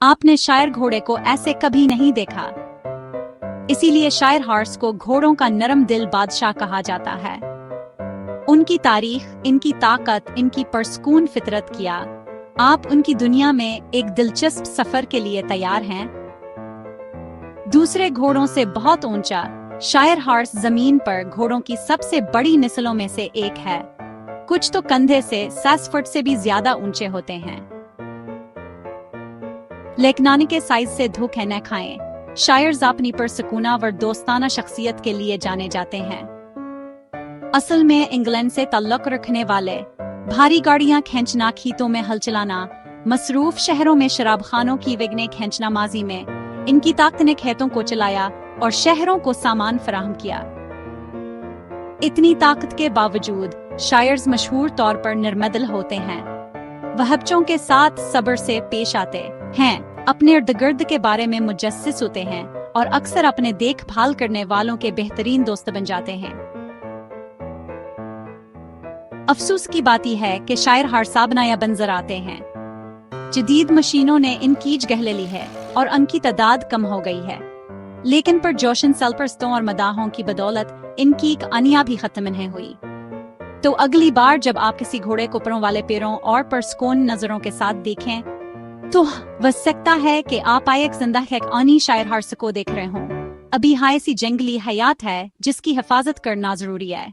आपने शायर घोड़े को ऐसे कभी नहीं देखा। इसीलिए शायर हॉर्स को घोड़ों का नरम दिल बादशाह कहा जाता है। उनकी तारीख, इनकी ताकत, इनकी परस्कून फितरत किया आप उनकी दुनिया में एक दिलचस्प सफर के लिए तैयार हैं। दूसरे घोड़ों से बहुत ऊंचा, शायर हॉर्स जमीन पर घोड़ों की सबसे बड़ी नस्लों में से एक है। कुछ तो कंधे से 7 फुट से भी ज्यादा ऊंचे होते हैं। लेकिन के साइज से धोखे न खाएं। शायर्स अपनी परसकूना व दोस्ताना शख्सियत के लिए जाने जाते हैं। असल में इंग्लैंड से ताल्लुक रखने वाले, भारी गाड़ियां खींचना, खेतों में हल चलाना, मसरूफ शहरों में शराबखानों की विगने खींचना, माजी में इनकी ताकत ने खेतों को चलाया और शहरों को सामान फराहम किया। इतनी ताकत के बावजूद शायर्स मशहूर तौर पर निर्मदल होते हैं। वह बच्चों के साथ सब्र से पेश आते हैं, अपने इर्द गिर्द के बारे में मुजस्सिस होते हैं और अक्सर अपने देखभाल करने वालों के बेहतरीन दोस्त बन जाते हैं। अफसोस की बात यह है कि शायर हॉर्स नया बंजर आते हैं। जदीद मशीनों ने इनकी जगह ले ली है और उनकी तादाद कम हो गई है, लेकिन पर जोशन सल्फरस्तों और मदाहों की बदौलत इनकी अनिया भी खत्म नहीं हुई। तो अगली बार जब आप किसी घोड़े को परों वाले पैरों और परस्कून नजरों के साथ देखें तो वह सकता है कि आप एक जिंदा आनी शायर हॉर्स को देख रहे हों। अभी हाय सी जंगली हयात है जिसकी हिफाजत करना जरूरी है।